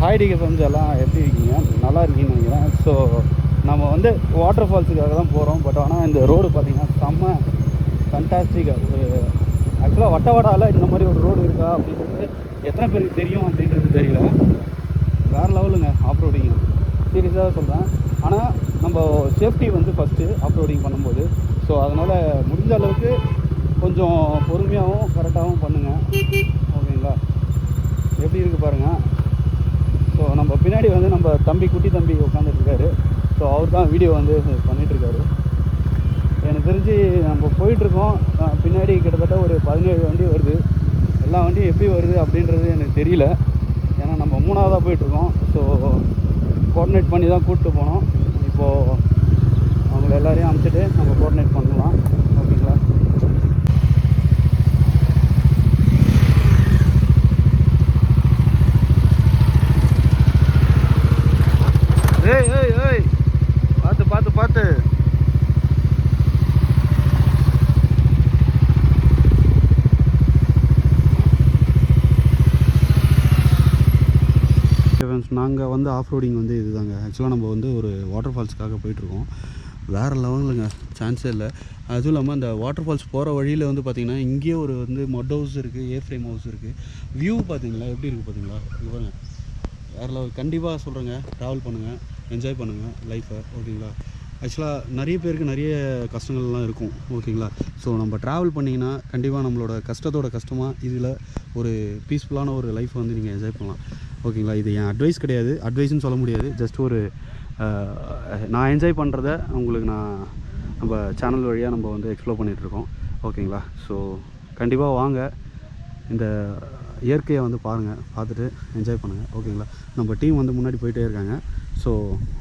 Hi decay friends எல்லாம் எப்படி இருக்கீங்க? நல்லா இருக்கீங்கன்னு நினைக்கிறேன். ஸோ நம்ம வந்து வாட்டர் ஃபால்ஸுக்காக தான் போகிறோம். பட் ஆனால் இந்த ரோடு பார்த்திங்கன்னா செம்ம ஃபண்டாஸ்டிக்காக ஒரு ஆக்சுவலாக வட்டவடாவில் இந்த மாதிரி ஒரு ரோடு இருக்கா அப்படின்றது எத்தனை பேருக்கு தெரியும் அப்படின்றது தெரியல. வேறு லெவலுங்க ஆஃப் ரோடிங், சீரியஸாக சொல்கிறேன். ஆனால் நம்ம சேஃப்டி வந்து ஃபஸ்ட்டு ஆஃப் ரோடிங் பண்ணும்போது. ஸோ அதனால் முடிஞ்ச அளவுக்கு கொஞ்சம் பொறுமையாகவும் கரெக்டாகவும் பண்ணுங்கள், ஓகேங்களா? எப்படி இருக்குது பாருங்கள். ஸோ நம்ம பின்னாடி வந்து நம்ம தம்பி, குட்டி தம்பி உட்காந்துட்ருக்காரு. ஸோ அவர் தான் வீடியோ வந்து பண்ணிகிட்ருக்காரு. எனக்கு தெரிஞ்சு நம்ம போயிட்டுருக்கோம், பின்னாடி கிட்டத்தட்ட ஒரு 17 வண்டி வருது. எல்லா வண்டியும் எப்படி வருது அப்படின்றது எனக்கு தெரியல, ஏன்னா நம்ம 3ஆவதாக போயிட்டுருக்கோம். ஸோ கோஆர்டினேட் பண்ணி தான் கூப்பிட்டு போனோம். இப்போது அவங்கள எல்லாரையும் அனுப்பிச்சிட்டு நம்ம கோஆர்டினேட் பண்ணலாம், ஓகேங்களா? ஏய் ஏய் ஏய், பார்த்து பார்த்து பார்த்து. நாங்கள் வந்து ஆஃப் ரோடிங் வந்து இதுதாங்க. ஆக்சுவலாக நம்ம வந்து ஒரு வாட்டர் ஃபால்ஸுக்காக போயிட்டுருக்கோம். வேறு லெவலுங்க, சான்ஸே இல்லை. அதுவும் இல்லாமல் அந்த வாட்டர் ஃபால்ஸ் போகிற வழியில் வந்து பார்த்திங்கன்னா இங்கேயே ஒரு வந்து மட் ஹவுஸ் இருக்குது, ஏ ஃப்ரேம் ஹவுஸ் இருக்குது. வியூ பார்த்தீங்களா எப்படி இருக்குது பார்த்தீங்களா? பாருங்க, வேறு லெவல். கண்டிப்பாக சொல்கிறேங்க, ட்ராவல் பண்ணுங்கள், என்ஜாய் பண்ணுங்கள் லைஃப்பை, ஓகேங்களா? ஆக்சுவலாக நிறைய பேருக்கு நிறைய கஷ்டங்கள்லாம் இருக்கும், ஓகேங்களா? ஸோ நம்ம ட்ராவல் பண்ணிங்கன்னா கண்டிப்பாக நம்மளோட கஷ்டத்தோட கஷ்டமாக இதில் ஒரு பீஸ்ஃபுல்லான ஒரு லைஃப்பை வந்து நீங்கள் என்ஜாய் பண்ணலாம், ஓகேங்களா? இது என் அட்வைஸ் கிடையாது, அட்வைஸ்ன்னு சொல்ல முடியாது. ஜஸ்ட் ஒரு நான் என்ஜாய் பண்ணுறத உங்களுக்கு நம்ம சேனல் வழியாக நம்ம வந்து எக்ஸ்ப்ளோர் பண்ணிகிட்ருக்கோம், ஓகேங்களா? ஸோ கண்டிப்பாக வாங்க, இந்த இயற்கையை வந்து பாருங்கள், பார்த்துட்டு என்ஜாய் பண்ணுங்கள், ஓகேங்களா? நம்ம டீம் வந்து முன்னாடி போயிட்டே இருக்காங்க. ஸோ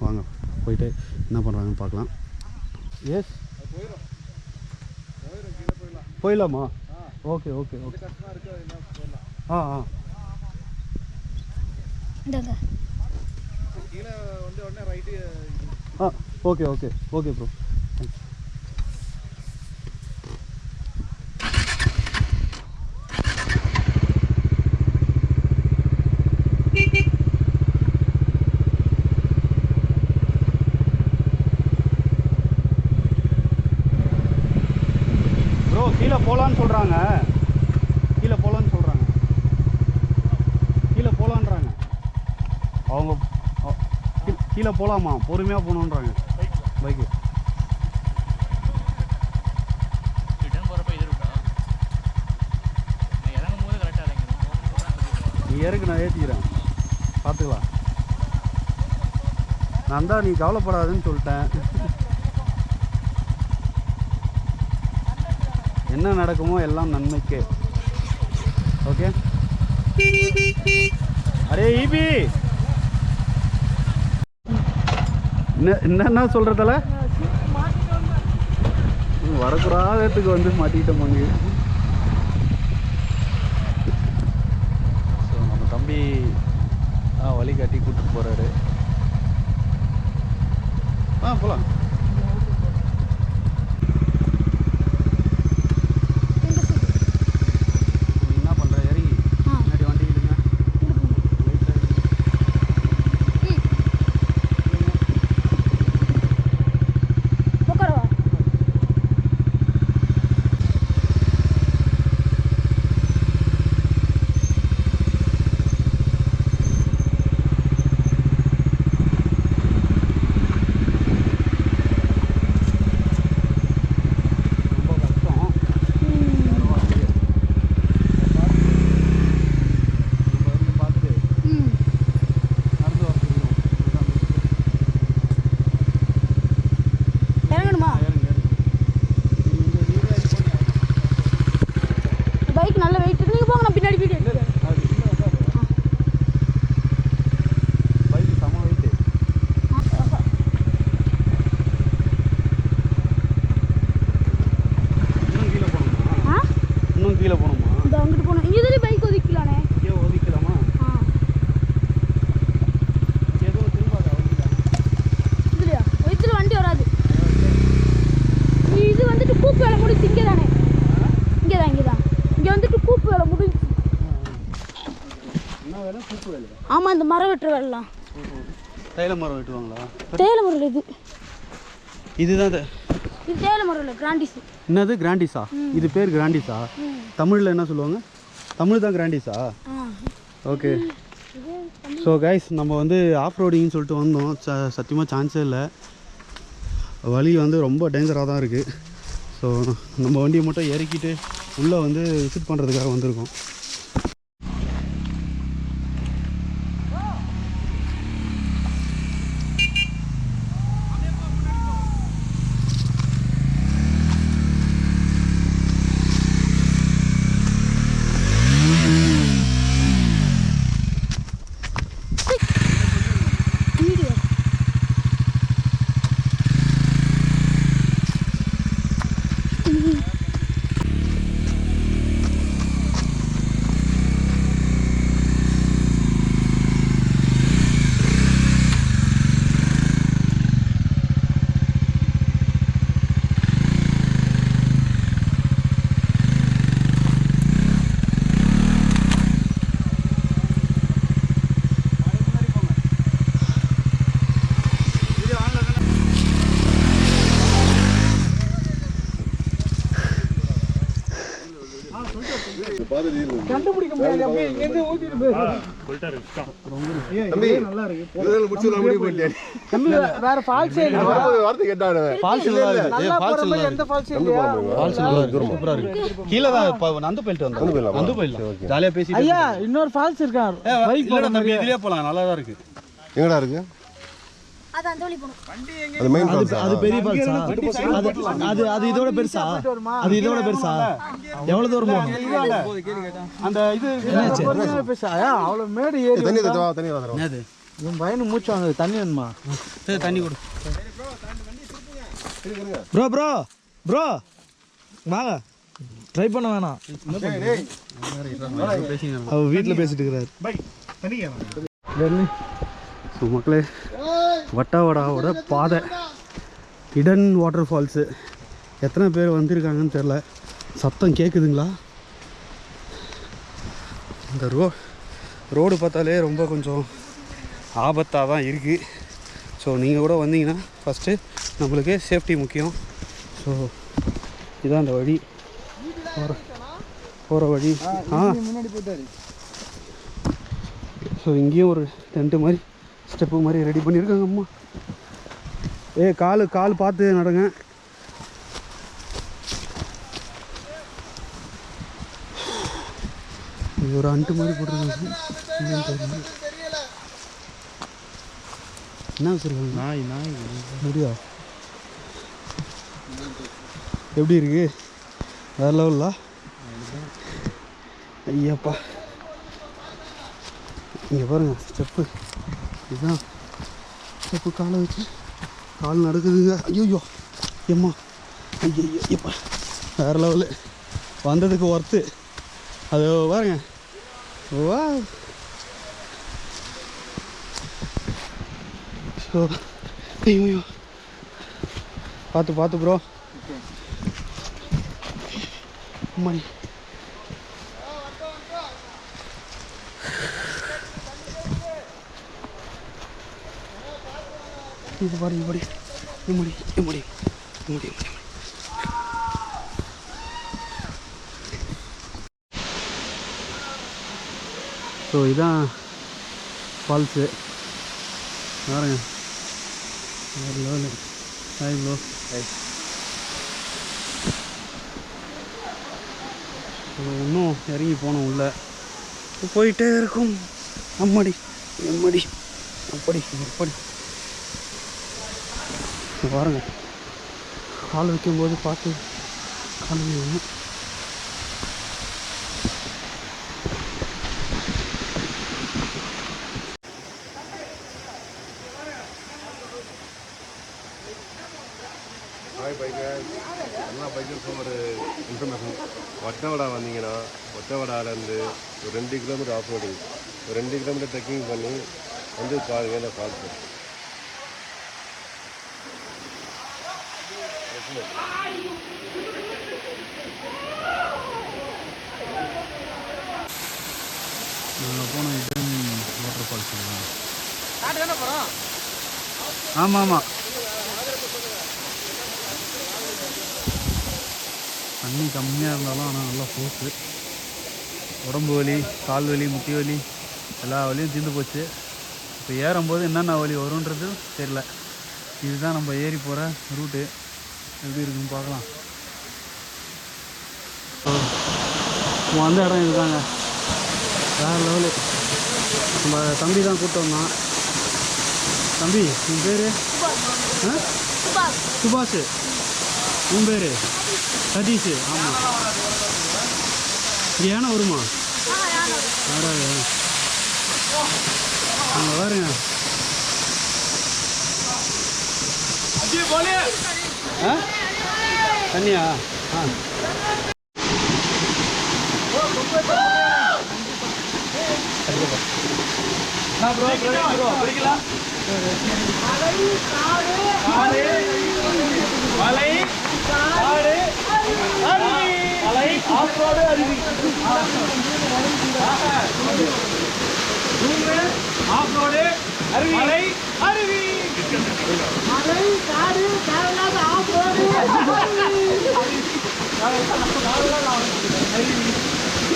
வாங்க போயிட்டு என்ன பண்ணுறாங்கன்னு பார்க்கலாம். எஸ், போயிடலாமா? Okay okay okay. ஆ ஆ ஆ okay okay okay bro. Bro கீழே போகலான்னு சொல்கிறாங்க, கீழே போகலான்னு சொல்கிறாங்க, கீழே போகலான்றாங்க அவங்க. கீழே போகலாமா? பொறுமையாக போகணுன்றாங்க பைக்கு. நீ இறக்கு, நான் ஏற்றிக்கிறேன், பார்த்துக்கலாம். நான் தான், நீ கவலைப்படாதுன்னு சொல்லிட்டேன். என்ன நடக்குமோ எல்லாம் நன்மைக்கே, ஓகே? அரே ஈபி, என்ன சொல்கிறதால வரக்கூடாதத்துக்கு வந்து மாட்டிக்கிட்ட மங்கு. ஸோ நம்ம தம்பி வழி காட்டி கூப்பிட்டு போகிறாரு. போகலாம். ஆமாம், இந்த மரம் வெட்டுற வேலைலாம். தேயிலை மரம் வெட்டுவாங்களா? தேயிலை மரம் இது. இதுதான் இது தேயிலை மரம் இல்லை, கிராண்டிஸ். என்னது கிராண்டிஸா? இது பேர் கிராண்டிஸா? தமிழில் என்ன சொல்லுவாங்க? தமிழ் தான் கிராண்டிஸா? ஓகே. ஸோ கைஸ், நம்ம வந்து ஆஃப் ரோடிங்னு சொல்லிட்டு வந்தோம். சத்தியமாக சான்ஸே இல்லை. வழி வந்து ரொம்ப டேஞ்சராக தான் இருக்குது. ஸோ நம்ம வண்டியை மட்டும் இறக்கிட்டு உள்ளே வந்து விசிட் பண்ணுறதுக்காக வந்திருக்கோம். கண்டுபிடிக்க முடியாது. அப்படியே இங்கேருந்து ஊத்திட்டு போயிரு. நல்லா இருக்கு. வேற ஃபால்ஸே இல்ல. வார்த்தை கேட்டானே. ஃபால்ஸ் இல்ல. ஃபால்ஸ் இல்ல. எந்த ஃபால்ஸ் இல்ல. ஃபால்ஸ் இல்ல. சூப்பரா இருக்கு. கீழ தான் நந்து போயிட்டு வந்தோம். நந்து போயிடலாம். ஜாலியா பேசிட்டு. ஐயா, இன்னொரு ஃபால்ஸ் இருக்கா? பைக் போற நம்ம இதுலயே போலாம். நல்லா தான் இருக்கு. எங்கடா இருக்கு? அது அந்த வழி போணும். அது மெயின் ஃபால்ஸ். அது பெரிய ஃபால்ஸா? அது இதோட பெருசா? அது இதோட பெருசா? எவ்வளவு தூரம் போணும்? அந்த இது என்ன பெருசா? அவ்வளவு மேடு ஏறி தண்ணி வா. என்னது? இவன் பையனுக்கு மூச்சு வாங்குது. தண்ணி வேணுமா? சரி, தண்ணி கொடு. ப்ரோ வாங்க. ட்ரை பண்ண வேணாம். அவர் வீட்டில் பேசிட்டு இருக்கிறார். ஸோ மக்களே, வட்டாவடாவோட பாதை ஹிடன் வாட்டர் ஃபால்ஸு. எத்தனை பேர் வந்திருக்காங்கன்னு தெரில. சத்தம் கேட்குதுங்களா? இந்த ரோடு பார்த்தாலே ரொம்ப கொஞ்சம் ஆபத்தாக தான் இருக்குது. ஸோ நீங்கள் கூட வந்தீங்கன்னா ஃபஸ்ட்டு நம்மளுக்கு சேஃப்டி முக்கியம். ஸோ இதான் அந்த வழி, போகிற வழி. முன்னாடி போயிட்டாரு. ஸோ இங்கேயும் ஒரு டென்ட்டு மாதிரி ஸ்டெப்பு மாதிரி ரெடி பண்ணியிருக்காங்க அம்மா. கால் பார்த்து நடங்க. இது ஒரு அண்டு மாதிரி போட்டிருக்காங்க. என்ன வச்சுருக்காங்க? நாய் முடியா? எப்படி இருக்கு? வேறு லெவல்லா? ஐயாப்பா, இங்கே பாருங்க ஸ்டெப்பு. இதுதான் ஸ்டெப்பு. காலை வச்சு கால் நடக்குதுங்க. ஐயோ எம்மா, ஐயோ எப்பா, வேறு லெவலு. வந்ததுக்கு ஒர்த்து. அது பாருங்க. வா. ஸோ ஐயோ, பார்த்து ப்ரோ. அம்மாடி, இது பாரு, இம்முடி. ஸோ இதான் ஃபால்ஸு பாருங்க. வேறு லெவலு. Hi bro. இன்னும் இறங்கி போனோம் உள்ள. போயிட்டே இருக்கும். அம்மாடி அப்படி பாருங்க. கால் வைக்கும்போது பார்த்து கால் வைக்கணும். ஹாய் பைக்கர்ஸ், எல்லா பைக்கர்ஸும் ஒரு இன்ஃபர்மேஷன். வட்டவடா வந்தீங்கன்னா வட்டவடாலேருந்து ஒரு 2 கிலோமீட்டர் ஆஃப் ரோடிங், ஒரு 2 கிலோமீட்டர் ட்ரெக்கிங் பண்ணி வந்து பாருங்க இந்த ஃபால்ஸு. நாங்கள் போன ஆமாம் ஆமாம், தண்ணி கம்மியாக இருந்தாலும் ஆனால் நல்லா ஃபோர்ஸு. உடம்பு வலி, கால் வலி, முட்டி வலி எல்லா வலியும் தீர்ந்து போச்சு. இப்போ ஏறும்போது என்னென்ன வலி வரும்ன்றது தெரியல. இதுதான் நம்ம ஏறி போகிற ரூட்டு. எப்படி இருக்குன்னு பார்க்கலாம். வந்த இடம் இதுதாங்க, வேறு லெவலு. நம்ம தம்பி தான் கூப்பிட்டு வந்தான். தம்பி உன் பேர்? சுபாஷ். உன் பேர்? சதீஷ். ஆமாம். இது யானை வருமா? வராது. அங்கே பாருங்க. தண்ணியா? ஆ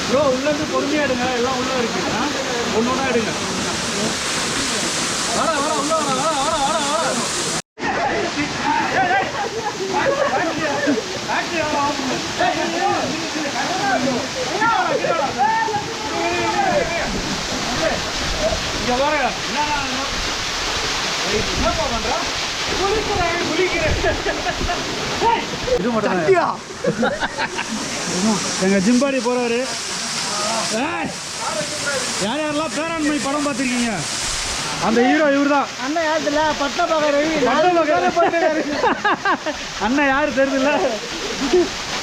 ப்ரோ உள்ளேருந்து பொறுமையாக எடுங்க, எல்லாம் உள்ளே இருக்கு. ஒன்று ஒன்றா எடுங்க. வர வர உள்ள வர வர வர வர வர இங்க வர என்னப்பா பண்ற? இது மட்டும் எங்க ஜிம்பாடி போறாரு. யார் யாரெல்லாம் பேராண்மை படம் பார்த்துருக்கீங்க? அந்த ஹீரோ இவர் தான். அண்ணன் யாருல பட்டபாக ரவி. அண்ணன் யாரு தெரியுதுல்ல?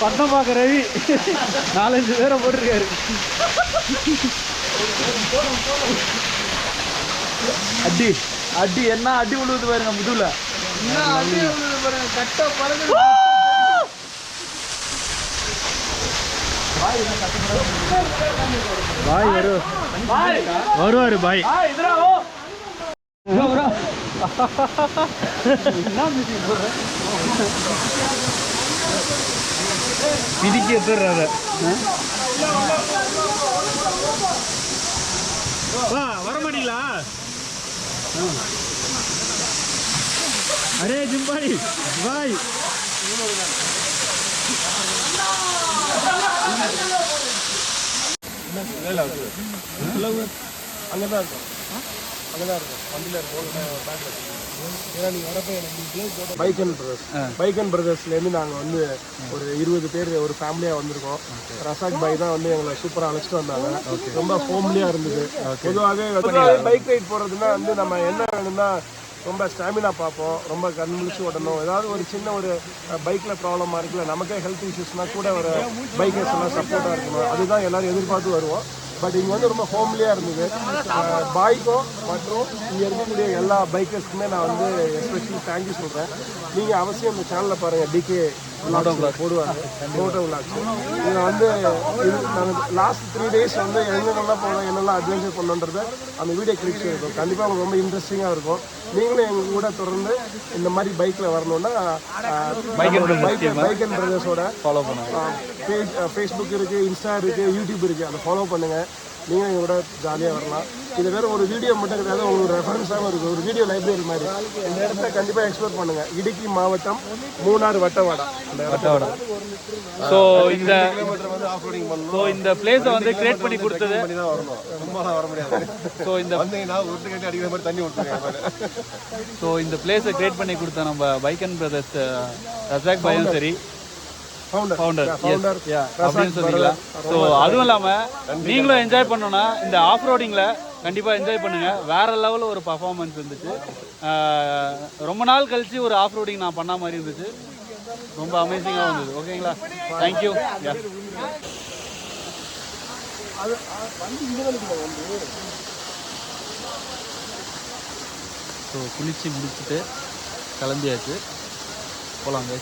பட்டபாக ரவி. 4-5 பேரை போட்டிருக்காரு. அடி அடி என்ன அடி விழுவுது பாருங்க முதுகுல. அடி விழுது பாருங்க, கட்ட பறந்து. பாய் வருவாரு பாய். பிடிக்க எடுத்துடுறாத. வர மாட்டீங்களா? அரே ஜிம்பாடி பாய். அங்கதான் இருக்கும், அங்கதான் இருக்கும். வண்டியில இருக்கும். ஏன்னா நீங்க வரப்ப எனக்கு பைக் அண்ட் பிரதர்ஸ்லேருந்து நாங்கள் வந்து ஒரு 20 பேர் ஒரு ஃபேமிலியாக வந்திருக்கோம். ரசாக் பாய் தான் வந்து எங்களை சூப்பராக அழைச்சிட்டு வந்தாங்க. ரொம்ப ஹோம்லியாக இருந்தது. பொதுவாகவே பைக் ரைட் போகிறதுனா வந்து நம்ம என்ன வேணும்னா ரொம்ப ஸ்டாமினா பார்ப்போம், ரொம்ப கண் முழிச்சு ஓடணும். ஏதாவது ஒரு சின்ன ஒரு பைக்கில் ப்ராப்ளமாக இருக்குல்ல, நமக்கே ஹெல்த் இஷ்யூஸ்னால் கூட ஒரு பைக்கர்ஸ் எல்லாம் சப்போர்ட்டாக இருக்கணும். அதுதான் எல்லோரும் எதிர்பார்த்து வருவோம். பட் இங்கே வந்து ரொம்ப ஹோம்லியாக இருந்தது. பாய்க்கும் மற்றும் இங்கே இருக்கக்கூடிய எல்லா பைக்கர்ஸ்க்குமே நான் வந்து எஸ்பெஷலி தேங்க்யூ சொல்கிறேன். நீங்கள் அவசியம் இந்த சேனலில் பாருங்கள், டிகே போடுவாங்க மோட்டோ விளாக்ஸ். இதில் வந்து நாங்கள் லாஸ்ட் 3 days வந்து எங்கெங்கெல்லாம் போனோம், என்னெல்லாம் அட்வென்ச்சர் பண்ணோன்றதை அந்த வீடியோ கிளிப்ஸ் இருக்கும். கண்டிப்பாக உங்களுக்கு ரொம்ப இன்ட்ரெஸ்டிங்காக இருக்கும். நீங்களும் எங்கள் கூட தொடர்ந்து இந்த மாதிரி பைக்கில் வரணுன்னா பைக் அண்ட் பிரதர்ஸோட ஃபாலோ பண்ணுங்க. ஃபேஸ்புக் இருக்குது, இன்ஸ்டா இருக்குது, யூடியூப் இருக்குது. அதை ஃபாலோ பண்ணுங்கள். நீங்கள் எங்களோட ஜாலியாக வரலாம். இது வேறு ஒரு வீடியோ மட்டும் கிடையாது, உங்களுக்கு ரெஃபரன்ஸாகவும் இருக்குது. ஒரு வீடியோ லைப்ரரி மாதிரி. இந்த இடத்த கண்டிப்பாக எக்ஸ்ப்ளோர் பண்ணுங்கள். இடுக்கி மாவட்டம், மூணார் வட்டவாடா. ஸோ இந்த பிளேஸை வந்து கிரியேட் பண்ணி கொடுத்தது. ஸோ இந்த பிளேஸை கிரியேட் பண்ணி கொடுத்த நம்ம பைக் அண்ட் பிரதர்ஸ் ரசாக் பாயும் சரி, ஃபவுண்டர் அப்படின்னு சொன்னீங்களா? ஸோ அதுவும் இல்லாமல் நீங்களும் என்ஜாய் பண்ணோன்னா இந்த ஆஃப் ரோடிங்கில் கண்டிப்பாக என்ஜாய் பண்ணுங்கள். வேறு லெவலில் ஒரு பர்ஃபார்மன்ஸ் இருந்துச்சு. ரொம்ப நாள் கழித்து ஒரு ஆஃப் ரோடிங் நான் பண்ண மாதிரி இருந்துச்சு. ரொம்ப அமேசிங்காக இருந்தது. ஓகேங்களா? தேங்க்யூ. ஸோ குளிச்சு முடிச்சுட்டு கிளம்பியாச்சு. போகலாங்க.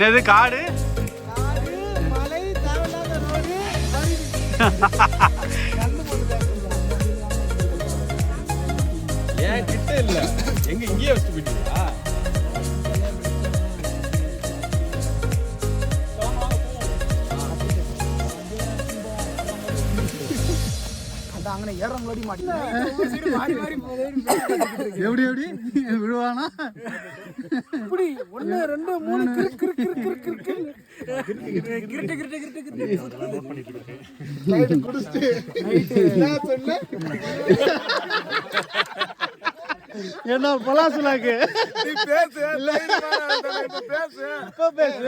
என்னது காடு மலை தேவையில்லாத ரோடு ஏன் கிட்ட இல்ல எங்க இங்கேயே வச்சுட்டு போயிட்டீங்களா? அங்கே ஏற முன்னாடி மாட்டேன் எப்படி எப்படி விடுவானா இப்படி 1 2 3 கிறுக்கு கிறுக்கு கிறுக்கு கிறுக்கு குடிச்சிட்டு என்ன சொன்ன என்ன பலாசுலாக்கு நீ பேசு பேசு